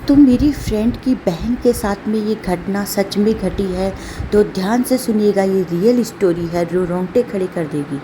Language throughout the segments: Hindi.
तो मेरी फ्रेंड की बहन के साथ में ये घटना सच में घटी है। तो ध्यान से सुनिएगा, ये रियल स्टोरी है जो रोंगटे खड़े कर देगी।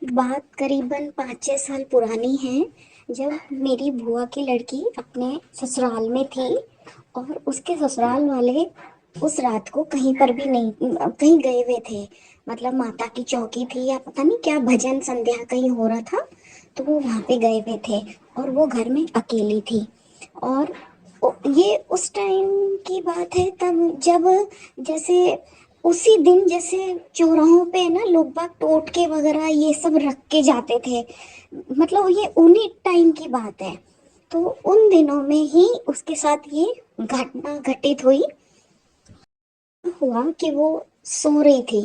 बात करीबन 5-6 साल पुरानी है। जब मेरी बुआ की लड़की अपने ससुराल में थी और उसके ससुराल वाले उस रात को कहीं पर भी नहीं, कहीं गए हुए थे। मतलब माता की चौकी थी या पता नहीं क्या भजन संध्या कहीं हो रहा था, तो वो वहां पे गए हुए थे और वो घर में अकेली थी। और ये उस टाइम की बात है, तब जब जैसे उसी दिन जैसे चौराहों पे ना लोग बाग टोटके वगैरह ये सब रख के जाते थे। मतलब ये उन्हीं टाइम की बात है। तो उन दिनों में ही उसके साथ ये घटना घटित हुई। हुआ कि वो सो रही थी,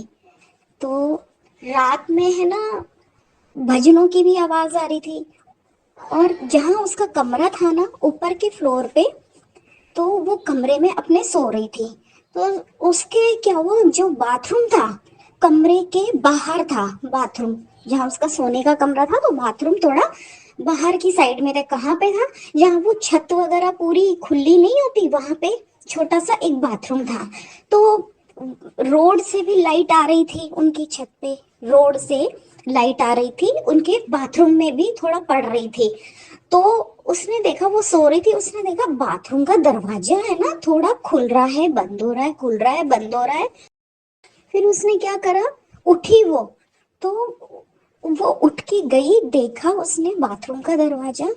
तो रात में है ना भजनों की भी आवाज आ रही थी। और जहाँ उसका कमरा था ना ऊपर के फ्लोर पे, तो वो कमरे में अपने सो रही थी। तो उसके क्या हुआ, जो बाथरूम था कमरे के बाहर था। बाथरूम जहाँ उसका सोने का कमरा था, तो बाथरूम थोड़ा बाहर की साइड में था। कहाँ पे था, जहाँ वो छत वगैरह पूरी खुली नहीं होती, वहां पे छोटा सा एक बाथरूम था। तो रोड से भी लाइट आ रही थी उनकी छत पे, रोड से लाइट आ रही थी, उनके बाथरूम में भी थोड़ा पड़ रही थी। तो उसने देखा, वो सो रही थी, उसने देखा बाथरूम का दरवाजा है ना थोड़ा खुल रहा है बंद हो रहा है, खुल रहा है बंद हो रहा है। फिर उसने क्या करा, उठी वो। तो वो उठ के गई, देखा उसने बाथरूम का दरवाजा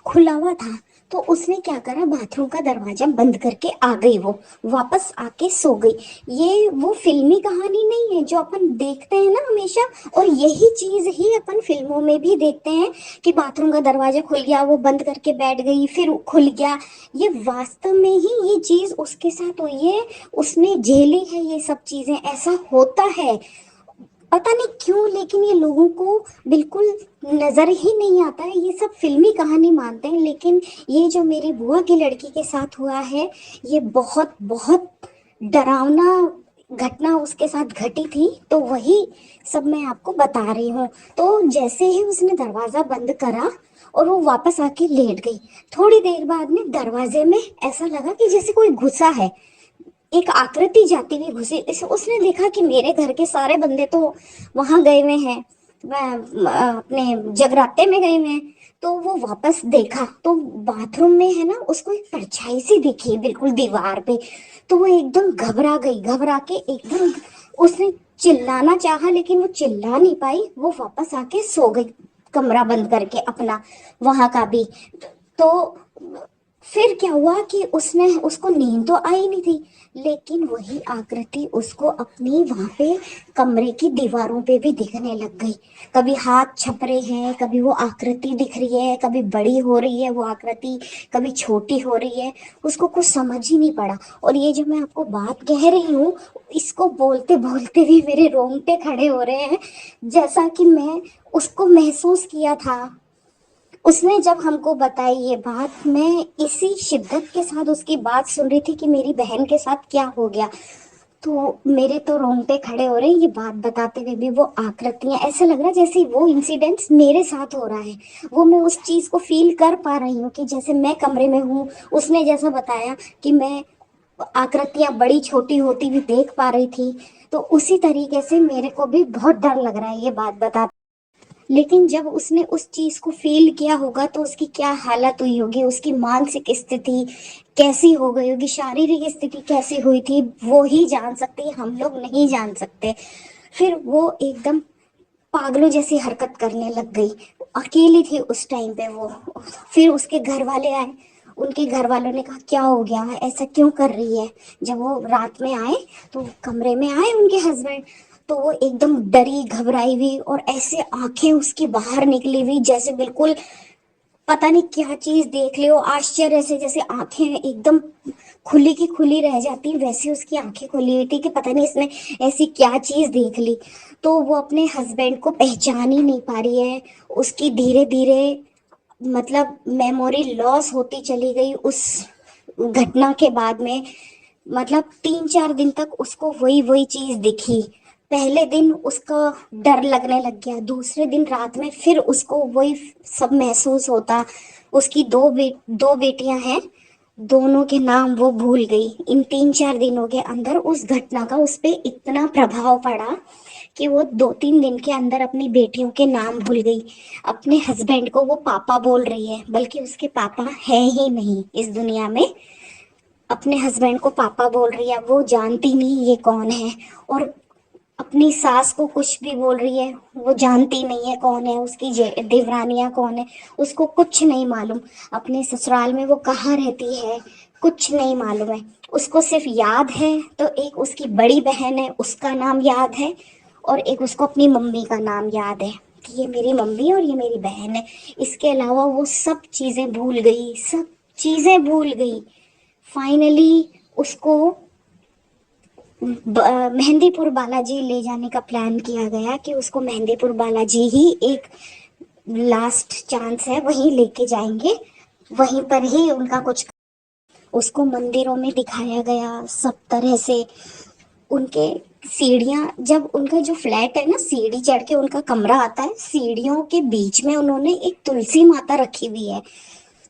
खुला हुआ था। तो उसने क्या करा, बाथरूम का दरवाजा बंद करके आ गई, वो वापस आके सो गई। ये वो फिल्मी कहानी नहीं है जो अपन देखते हैं ना हमेशा। और यही चीज ही अपन फिल्मों में भी देखते हैं कि बाथरूम का दरवाजा खुल गया, वो बंद करके बैठ गई, फिर खुल गया। ये वास्तव में ही ये चीज उसके साथ हुई है, उसने झेली है ये सब चीजें, ऐसा होता है। पता नहीं क्यों, लेकिन ये लोगों को बिल्कुल नजर ही नहीं आता है, ये सब फिल्मी कहानी मानते हैं। लेकिन ये जो मेरी बुआ की लड़की के साथ हुआ है, ये बहुत बहुत डरावना घटना उसके साथ घटी थी। तो वही सब मैं आपको बता रही हूँ। तो जैसे ही उसने दरवाजा बंद करा और वो वापस आके लेट गई, थोड़ी देर बाद में दरवाजे में ऐसा लगा कि जैसे कोई घुसा है, एक आकृति जाती हुई घुसी। इसे उसने देखा कि मेरे घर के सारे बंदे तो वहां गए हुए हैं, अपने जगराते में गए हुए हैं। तो वो वापस देखा तो बाथरूम में है ना उसको एक परछाई सी दिखी बिल्कुल दीवार पे। तो वो एकदम घबरा गई, घबरा के एकदम उसने चिल्लाना चाहा, लेकिन वो चिल्ला नहीं पाई, वो वापस आके सो गई, कमरा बंद करके अपना वहां का भी। तो फिर क्या हुआ कि उसने उसको नींद तो आई नहीं थी, लेकिन वही आकृति उसको अपनी वहां पे कमरे की दीवारों पे भी दिखने लग गई। कभी हाथ छप रहे हैं, कभी वो आकृति दिख रही है, कभी बड़ी हो रही है वो आकृति, कभी छोटी हो रही है। उसको कुछ समझ ही नहीं पड़ा। और ये जो मैं आपको बात कह रही हूँ, इसको बोलते बोलते भी मेरे रोंगटे खड़े हो रहे हैं, जैसा कि मैं उसको महसूस किया था। उसने जब हमको बताई ये बात, मैं इसी शिद्दत के साथ उसकी बात सुन रही थी कि मेरी बहन के साथ क्या हो गया। तो मेरे तो रोंगटे खड़े हो रहे हैं, ये बात बताते हुए भी। वो आकृतियां, ऐसा लग रहा है जैसे वो इंसिडेंट्स मेरे साथ हो रहा है। वो मैं उस चीज को फील कर पा रही हूँ कि जैसे मैं कमरे में हूँ। उसने जैसा बताया कि मैं आकृतियां बड़ी छोटी होती हुई देख पा रही थी, तो उसी तरीके से मेरे को भी बहुत डर लग रहा है ये बात बता। लेकिन जब उसने उस चीज को फील किया होगा तो उसकी क्या हालत हुई होगी, उसकी मानसिक स्थिति कैसी हो गई होगी, शारीरिक स्थिति कैसी हुई थी, वो ही जान सकती है, हम लोग नहीं जान सकते। फिर वो एकदम पागलों जैसी हरकत करने लग गई। अकेली थी उस टाइम पे वो। फिर उसके घर वाले आए, उनके घर वालों ने कहा क्या हो गया है, ऐसा क्यों कर रही है। जब वो रात में आए, तो कमरे में आए उनके हस्बैंड, तो वो एकदम डरी घबराई हुई और ऐसे आंखें उसकी बाहर निकली हुई, जैसे बिल्कुल पता नहीं क्या चीज देख ले, वो आश्चर्य से, जैसे आंखें एकदम खुली की खुली रह जाती, वैसे उसकी आंखें खुली हुई थी कि पता नहीं इसने ऐसी क्या चीज देख ली। तो वो अपने हस्बैंड को पहचान ही नहीं पा रही है। उसकी धीरे धीरे मतलब मेमोरी लॉस होती चली गई उस घटना के बाद में। मतलब 3-4 दिन तक उसको वही वही चीज दिखी। पहले दिन उसका डर लगने लग गया, दूसरे दिन रात में फिर उसको वही सब महसूस होता। उसकी दो बेटियां हैं, दोनों के नाम वो भूल गई। इन 3-4 दिनों के अंदर उस घटना का उस पे इतना प्रभाव पड़ा कि वो 2-3 दिन के अंदर अपनी बेटियों के नाम भूल गई। अपने हस्बैंड को वो पापा बोल रही है, बल्कि उसके पापा है ही नहीं इस दुनिया में। अपने हस्बैंड को पापा बोल रही है, वो जानती नहीं ये कौन है। और अपनी सास को कुछ भी बोल रही है, वो जानती नहीं है कौन है, उसकी देवरानियां कौन है, उसको कुछ नहीं मालूम। अपने ससुराल में वो कहाँ रहती है, कुछ नहीं मालूम है। उसको सिर्फ याद है तो एक उसकी बड़ी बहन है, उसका नाम याद है, और एक उसको अपनी मम्मी का नाम याद है कि ये मेरी मम्मी और ये मेरी बहन है। इसके अलावा वो सब चीजें भूल गई, सब चीजें भूल गई। फाइनली उसको मेहंदीपुर बालाजी ले जाने का प्लान किया गया कि उसको मेहंदीपुर बालाजी ही एक लास्ट चांस है, वहीं लेके जाएंगे, वहीं पर ही उनका कुछ। उसको मंदिरों में दिखाया गया सब तरह से। उनके सीढ़ियां, जब उनका जो फ्लैट है ना, सीढ़ी चढ़ के उनका कमरा आता है, सीढ़ियों के बीच में उन्होंने एक तुलसी माता रखी हुई है।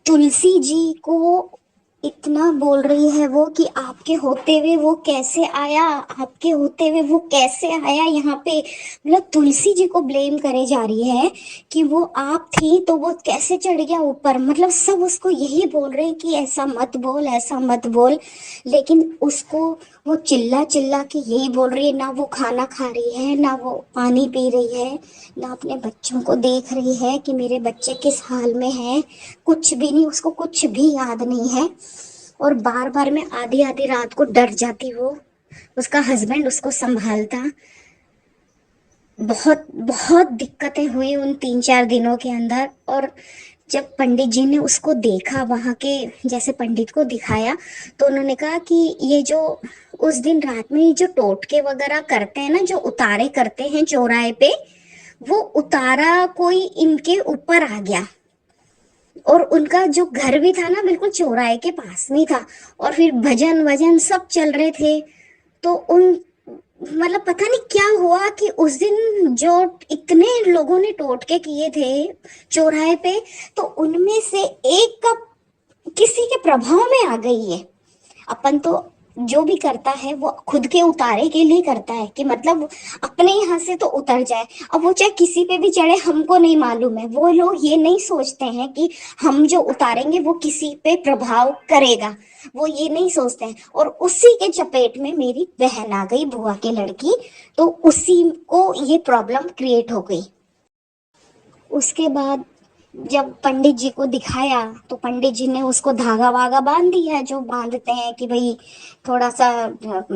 तुलसी जी को इतना बोल रही है वो कि आपके होते हुए वो कैसे आया, आपके होते हुए वो कैसे आया यहाँ पे। मतलब तुलसी जी को ब्लेम करे जा रही है कि वो आप थी तो वो कैसे चढ़ गया ऊपर। मतलब सब उसको यही बोल रहे हैं कि ऐसा मत बोल, ऐसा मत बोल। लेकिन उसको वो चिल्ला चिल्ला के यही बोल रही है, ना वो खाना खा रही है, ना वो पानी पी रही है, ना अपने बच्चों को देख रही है कि मेरे बच्चे किस हाल में हैं। कुछ भी नहीं, उसको कुछ भी याद नहीं है। और बार बार मैं आधी आधी रात को डर जाती, वो उसका हस्बैंड उसको संभालता। बहुत बहुत दिक्कतें हुई उन 3-4 दिनों के अंदर। और जब पंडित जी ने उसको देखा, वहां के जैसे पंडित को दिखाया, तो उन्होंने कहा कि ये जो उस दिन रात में ये जो टोटके वगैरह करते हैं ना, जो उतारे करते हैं चौराहे पे, वो उतारा कोई इनके ऊपर आ गया। और उनका जो घर भी था ना, बिल्कुल चौराहे के पास में था। और फिर भजन वजन सब चल रहे थे। तो उन मतलब पता नहीं क्या हुआ कि उस दिन जो इतने लोगों ने टोटके किए थे चौराहे पे, तो उनमें से एक का किसी के प्रभाव में आ गई है। अपन तो जो भी करता है वो खुद के उतारे के लिए करता है, कि मतलब अपने यहाँ से तो उतर जाए। अब वो चाहे किसी पे भी चढ़े, हमको नहीं मालूम है। वो लोग ये नहीं सोचते हैं कि हम जो उतारेंगे वो किसी पे प्रभाव करेगा, वो ये नहीं सोचते हैं। और उसी के चपेट में मेरी बहन आ गई, बुआ की लड़की। तो उसी को ये प्रॉब्लम क्रिएट हो गई। उसके बाद जब पंडित जी को दिखाया, तो पंडित जी ने उसको धागा वागा बांध दिया, जो बांधते हैं कि भाई थोड़ा सा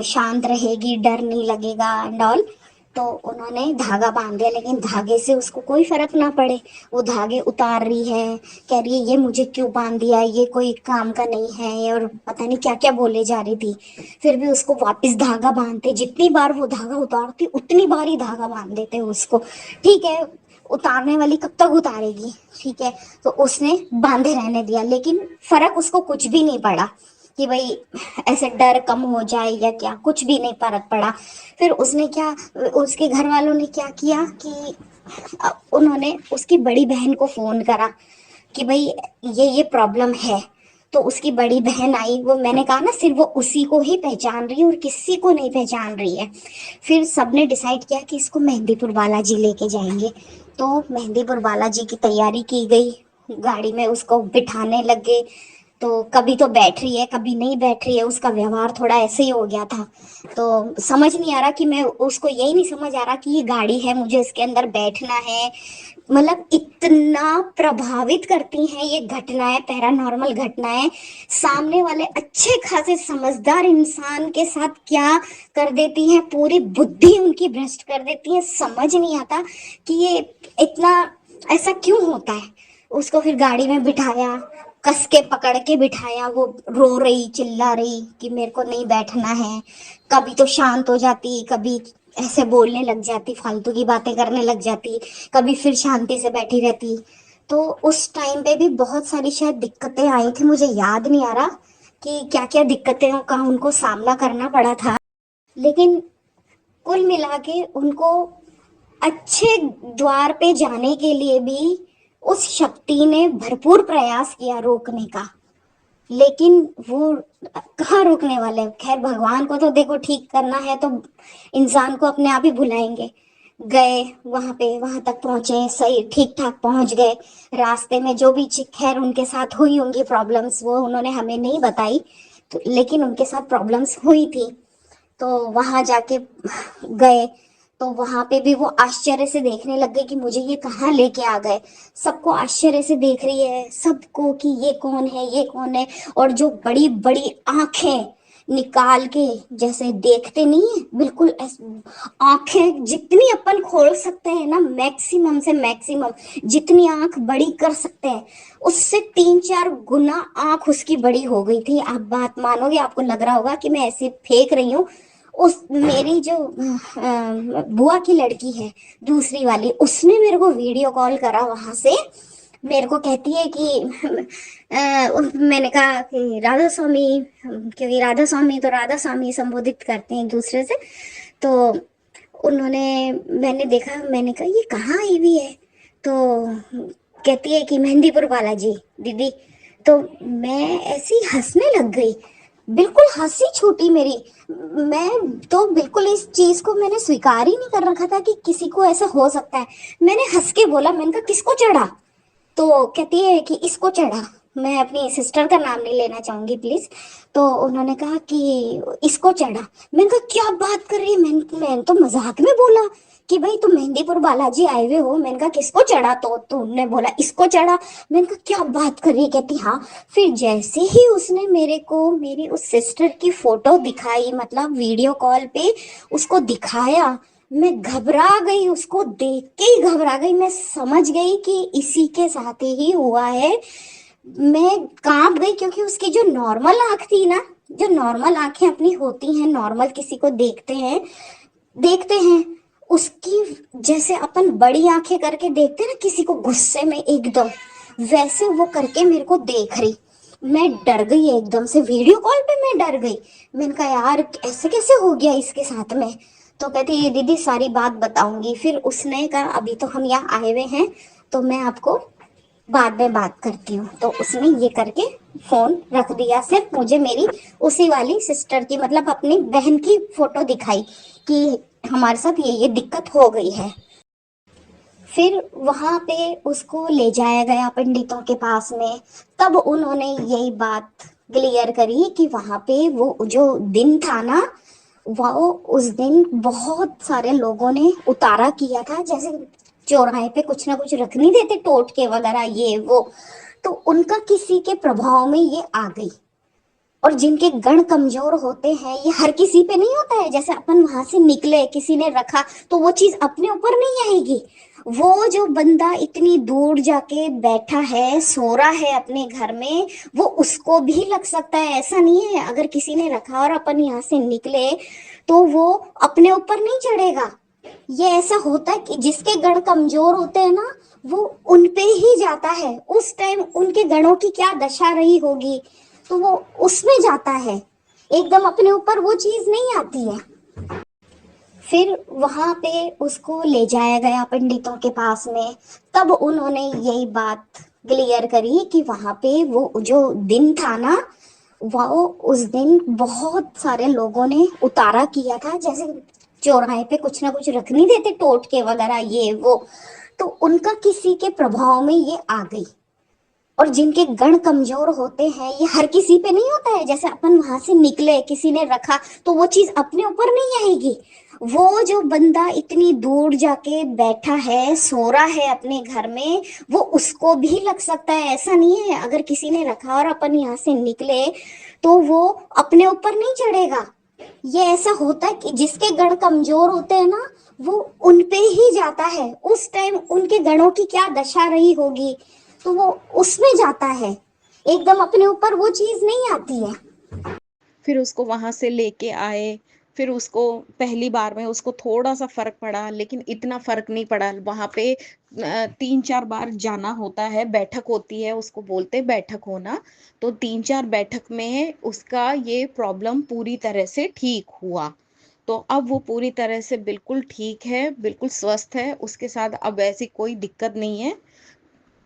शांत रहेगी, डर नहीं लगेगा एंड ऑल। तो उन्होंने धागा बांध दिया, लेकिन धागे से उसको कोई फर्क ना पड़े। वो धागे उतार रही है, कह रही है ये मुझे क्यों बांध दिया, ये कोई काम का नहीं है, और पता नहीं क्या क्या बोले जा रही थी। फिर भी उसको वापस धागा बांधते, जितनी बार वो धागा उतारती उतनी बार ही धागा बांध देते उसको। ठीक है, उतारने वाली कब तक उतारेगी, ठीक है। तो उसने बांधे रहने दिया, लेकिन फर्क उसको कुछ भी नहीं पड़ा कि भाई ऐसे डर कम हो जाए या क्या, कुछ भी नहीं फर्क पड़ा। फिर उसने क्या, उसके घर वालों ने क्या किया कि उन्होंने उसकी बड़ी बहन को फोन करा कि भाई ये प्रॉब्लम है। तो उसकी बड़ी बहन आई, वो मैंने कहा ना, सिर्फ वो उसी को ही पहचान रही है और किसी को नहीं पहचान रही है। फिर सबने डिसाइड किया कि इसको मेहंदीपुर बालाजी लेके जाएंगे। तो मेहंदीपुर बालाजी की तैयारी की गई, गाड़ी में उसको बिठाने लगे। तो कभी तो बैठ रही है, कभी नहीं बैठ रही है, उसका व्यवहार थोड़ा ऐसे ही हो गया था। तो समझ नहीं आ रहा कि मैं उसको, यही नहीं समझ आ रहा कि ये गाड़ी है, मुझे इसके अंदर बैठना है। मतलब इतना प्रभावित करती हैं ये घटनाएं, पैरानॉर्मल घटनाएं, सामने वाले अच्छे खासे समझदार इंसान के साथ क्या कर देती हैं, पूरी बुद्धि उनकी भ्रष्ट कर देती है। समझ नहीं आता कि ये इतना ऐसा क्यों होता है। उसको फिर गाड़ी में बिठाया, कस के पकड़ के बिठाया, वो रो रही चिल्ला रही कि मेरे को नहीं बैठना है। कभी तो शांत हो जाती, कभी ऐसे बोलने लग जाती, फालतू की बातें करने लग जाती, कभी फिर शांति से बैठी रहती। तो उस टाइम पे भी बहुत सारी शायद दिक्कतें आई थी, मुझे याद नहीं आ रहा कि क्या क्या दिक्कतें का उनको सामना करना पड़ा था। लेकिन कुल मिला के उनको अच्छे द्वार पे जाने के लिए भी उस शक्ति ने भरपूर प्रयास किया रोकने का, लेकिन वो कहाँ रोकने वाले हैं। खैर भगवान को तो देखो ठीक करना है तो इंसान को अपने आप ही भुलाएंगे। गए वहां पे, वहां तक पहुंचे, सही ठीक ठाक पहुंच गए। रास्ते में जो भी खैर उनके साथ हुई होंगी प्रॉब्लम्स, वो उन्होंने हमें नहीं बताई, तो लेकिन उनके साथ प्रॉब्लम्स हुई थी। तो वहां जाके गए तो वहां पे भी वो आश्चर्य से देखने लग गए कि मुझे ये कहाँ लेके आ गए। सबको आश्चर्य से देख रही है, सबको कि ये कौन है, ये कौन है। और जो बड़ी बड़ी आंखें निकाल के जैसे देखते नहीं है, बिल्कुल आंखें जितनी अपन खोल सकते हैं ना, मैक्सिमम से मैक्सिमम जितनी आंख बड़ी कर सकते हैं, उससे 3-4 गुना आंख उसकी बड़ी हो गई थी। आप बात मानोगे, आपको लग रहा होगा कि मैं ऐसे फेंक रही हूँ। उस मेरी जो बुआ की लड़की है, दूसरी वाली, उसने मेरे को वीडियो कॉल करा वहां से। मेरे को कहती है कि मैंने कहा कि राधा स्वामी, क्योंकि राधा स्वामी तो राधा स्वामी संबोधित करते हैं एक दूसरे से। तो उन्होंने, मैंने देखा, मैंने कहा ये कहाँ आई हुई है। तो कहती है कि मेहंदीपुर बालाजी दीदी। तो मैं ऐसी हंसने लग गई, बिल्कुल हंसी छूटी मेरी। मैं तो बिल्कुल इस चीज को मैंने स्वीकार ही नहीं कर रखा था कि किसी को ऐसा हो सकता है। मैंने हंस के बोला, मैंने कहा किसको चढ़ा। तो कहती है कि इसको चढ़ा। मैं अपनी सिस्टर का नाम नहीं लेना चाहूंगी प्लीज। तो उन्होंने कहा कि इसको चढ़ा। मैंने कहा क्या बात कर रही है। मैंने तो मजाक में बोला कि भाई तुम मेहंदीपुर बालाजी आए हुए हो। मैंने कहा किसको चढ़ा, तो उन्होंने बोला इसको चढ़ा। मैंने कहा क्या बात कर रही है। कहती हाँ। फिर जैसे ही उसने मेरे को मेरी उस सिस्टर की फोटो दिखाई, मतलब वीडियो कॉल पे उसको दिखाया, मैं घबरा गई। उसको देख के ही घबरा गई। मैं समझ गई कि इसी के साथ ही हुआ है। मैं कांप गई, क्योंकि उसकी जो नॉर्मल आंख थी ना, जो नॉर्मल आंखें अपनी होती हैं, नॉर्मल किसी को देखते हैं उसकी, जैसे अपन बड़ी आंखें करके देखते हैं ना किसी को गुस्से में एकदम, वैसे वो करके मेरे को देख रही। मैं डर गई एकदम से, वीडियो कॉल पे मैं डर गई। मैंने कहा यार ऐसे कैसे हो गया इसके साथ में। तो कहती ये दीदी सारी बात बताऊंगी। फिर उसने कहा अभी तो हम यहाँ आए हुए हैं, तो मैं आपको बाद में बात करती हूँ। तो उसने ये करके फोन रख दिया। सिर्फ मुझे मेरी उसी वाली सिस्टर की, मतलब अपनी बहन की फोटो दिखाई कि हमारे साथ ये दिक्कत हो गई है। फिर वहां पे उसको ले जाया गया पंडितों के पास में। तब उन्होंने यही बात क्लियर करी कि वहां पे वो जो दिन था ना, वो उस दिन बहुत सारे लोगों ने उतारा किया था। जैसे चौराहे पे कुछ ना कुछ रख नहीं देते, टोटके वगैरह ये वो, तो उनका किसी के प्रभाव में ये आ गई। और जिनके गण कमजोर होते हैं, ये हर किसी पे नहीं होता है। जैसे अपन वहां से निकले, किसी ने रखा, तो वो चीज अपने ऊपर नहीं आएगी। वो जो बंदा इतनी दूर जाके बैठा है, सो रहा है अपने घर में, वो उसको भी लग सकता है। ऐसा नहीं है अगर किसी ने रखा और अपन यहाँ से निकले तो वो अपने ऊपर नहीं चढ़ेगा। ये ऐसा होता है कि जिसके गण कमजोर होते हैं ना, वो उन पे ही जाता है। उस टाइम उनके गणों की क्या दशा रही होगी, तो वो उसमें जाता है। एकदम अपने ऊपर वो चीज नहीं आती है। फिर वहां पे उसको ले जाया गया पंडितों के पास में। तब उन्होंने यही बात क्लियर करी कि वहां पे वो जो दिन था ना, वो उस दिन बहुत सारे लोगों ने उतारा किया था। जैसे चौराहे पे कुछ ना कुछ रख नहीं देते, टोटके वगैरह ये वो, तो उनका किसी के प्रभाव में ये आ गई। और जिनके गण कमजोर होते हैं, ये हर किसी पे नहीं होता है। जैसे अपन वहां से निकले, किसी ने रखा, तो वो चीज अपने ऊपर नहीं आएगी। वो जो बंदा इतनी दूर जाके बैठा है, सो रहा है अपने घर में, वो उसको भी लग सकता है। ऐसा नहीं है अगर किसी ने रखा और अपन यहाँ से निकले तो वो अपने ऊपर नहीं चढ़ेगा। ये ऐसा होता है कि जिसके गण कमजोर होते हैं ना, वो उन पे ही जाता है। उस टाइम उनके गणों की क्या दशा रही होगी, तो वो उसमें जाता है। एकदम अपने ऊपर वो चीज नहीं आती है। फिर उसको वहां से लेके आए। फिर उसको पहली बार में उसको थोड़ा सा फर्क पड़ा, लेकिन इतना फर्क नहीं पड़ा। वहां पे 3-4 बार जाना होता है, बैठक होती है, उसको बोलते हैं बैठक होना। तो 3-4 बैठक में उसका ये प्रॉब्लम पूरी तरह से ठीक हुआ। तो अब वो पूरी तरह से बिल्कुल ठीक है, बिल्कुल स्वस्थ है, उसके साथ अब ऐसी कोई दिक्कत नहीं है।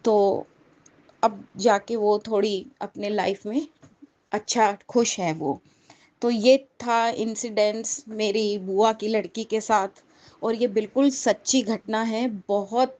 तो अब जाके वो थोड़ी अपने लाइफ में अच्छा खुश है वो। तो ये था इंसिडेंट्स मेरी बुआ की लड़की के साथ, और ये बिल्कुल सच्ची घटना है। बहुत